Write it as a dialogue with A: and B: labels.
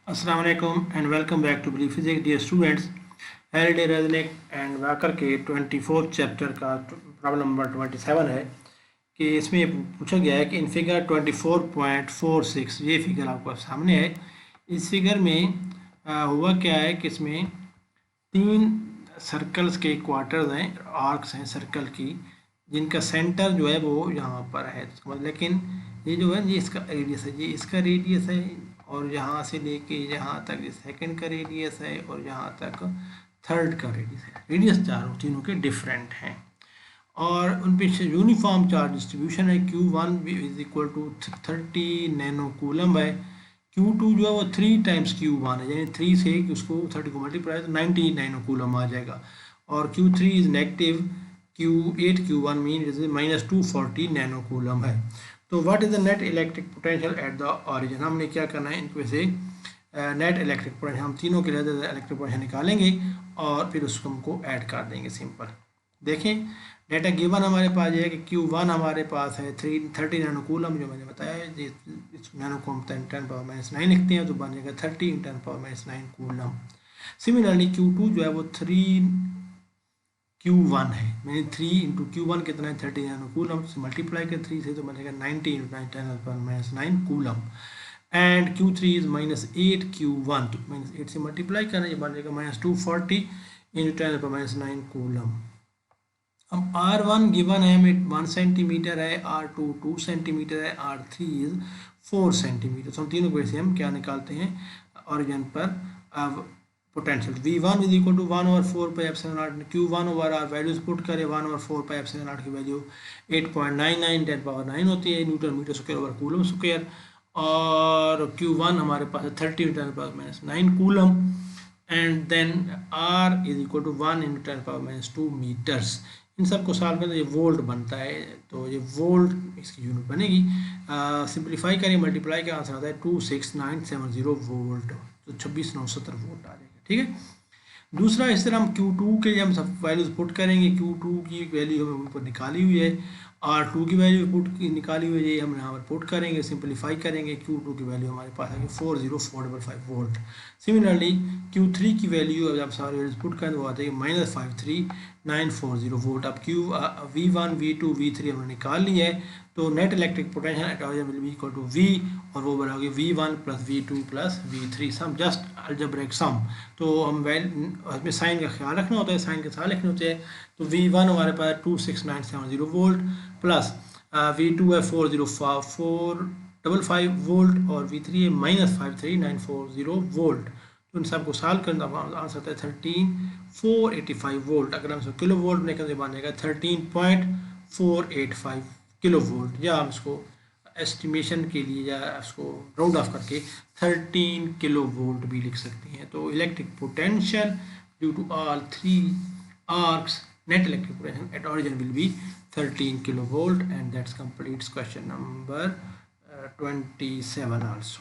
A: अस्सलाम वालेकुम and welcome back to believe physics dear students. Henry Resnick and Walker के 24th chapter का problem number 27 है कि इसमें पूछा गया है कि इन फिगर 24.46 ये फिगर आपको सामने है। इस फिगर में हुआ क्या है कि इसमें तीन सर्कल्स के क्वार्टर्स हैं, आर्क्स हैं सर्कल की, जिनका सेंटर जो है वो यहाँ पर है। लेकिन ये जो है ये इसका रेडियस है, ये इसका रेडियस है और यहाँ से लेके यहाँ तक ये सेकंड का रेडियस है और यहाँ तक थर्ड का रेडियस है। रेडियस तीनों के डिफरेंट हैं और उन पे यूनिफॉर्म चार्ज डिस्ट्रीब्यूशन है। Q1 is equal to 30 nano coulomb है। Q2 जो है वो 3 टाइम्स Q1 है, यानी 3 से उसको 30 को मल्टीप्लाई तो 90 नैनो कूलम आ जाएगा। और Q3 is negative Q8 Q1 mean is -240 nano coulomb है। तो what is the net electric potential at the origin. हमने क्या करना है, इनमें से नेट इलेक्ट्रिक पोटेंशियल हम तीनों के लिए इलेक्ट्रिक पोटेंशियल निकालेंगे और फिर उसको हमको ऐड कर देंगे। सिंपल देखें, डेटा गिवन हमारे पास ये है कि Q1 हमारे पास है 30 नैनो कूलम, जो मैंने बताया है। इस नैनो को हम 10⁻⁹ लिखते हैं तो बन जाएगा 30 × 10⁻⁹ कूलम। सिमिलरली Q2 जो है वो 3 Q1 है, मैंने 3 × Q1 कितना है 30 नैनो कूलम से मल्टीप्लाई कर 3 से तो बनेगा 90 × 10⁻⁹ coulomb. And Q3 is -8 Q1, तो -8 से मल्टीप्लाई करना, ये बन जाएगा -240 × 10⁻⁹ कूलम। अब R1 गिवन है हमें 1 सेंटीमीटर है, R2 2 सेंटीमीटर है, R3 इज 4 सेंटीमीटर। तो हम तीनों को ऐसे हम क्या निकालते हैं ऑरिजिन पर अब potential. V1 is equal to 1/4πε0। Q1 over R values put करें, 1/4πε0 की वैल्यू 8.99 10⁻9 होती है newton metre square over coulomb square. और Q1 हमारे पास है 30 × 10⁻⁹ coulomb and then R is equal to 1 × 10⁻2 metres. इन सब को सॉल्व करें तो ये वोल्ट बनता है, तो ये वोल्ट इसकी यूनिट बनेगी। सिंप्लीफाई करें, मल्टीप्लाई का आंसर आता है 26970 वोल्ट, तो 26,970 वोल्ट आ जाएगा। ठीक है। दूसरा इस तरह हम Q2 के लिए हम सब वैल्यूज पुट करेंगे। Q2 की वैल्यू हमें ऊपर निकाली हुई है, R2 की वैल्यू निकाली हुई है, ये हम यहाँ पर पुट करेंगे, सिंप्लीफाई करेंगे। Q2 की वैल्यू हमारे पास है 40455 वोल्ट। सिमिलरली Q3 की वैल्यू जब सारे वैल्यूज पुट करें तो आते हैं -53940 वोल्ट। अब V1 V2 V3 हमने निकाल ली है, तो net electric potential at origin will be equal to V, और वो बराबर V1 + V2 + V3 सम, जस्ट अलजेब्रिक सम। तो हम इसमें साइन का ख्याल रखना होता है, साइन के साथ लिखने होते हैं। तो V1 हमारे पास 26970 वोल्ट प्लस V2 है 405 वोल्ट और V3 है -53940 वोल्ट। तो इन सबको सॉल्व करना आंसर आता है 13485 वोल्ट। अगर हम इसको किलो वोल्ट में करते बनेगा 13.485 किलो वोल्ट, या हम इसको एस्टिमेशन के लिए या इसको राउंड ऑफ करके 13 किलो वोल्ट भी लिख सकते हैं। तो electric potential due to all 3 arcs, net electric potential at origin will be 13 kilovolt, and that completes question number 27 also.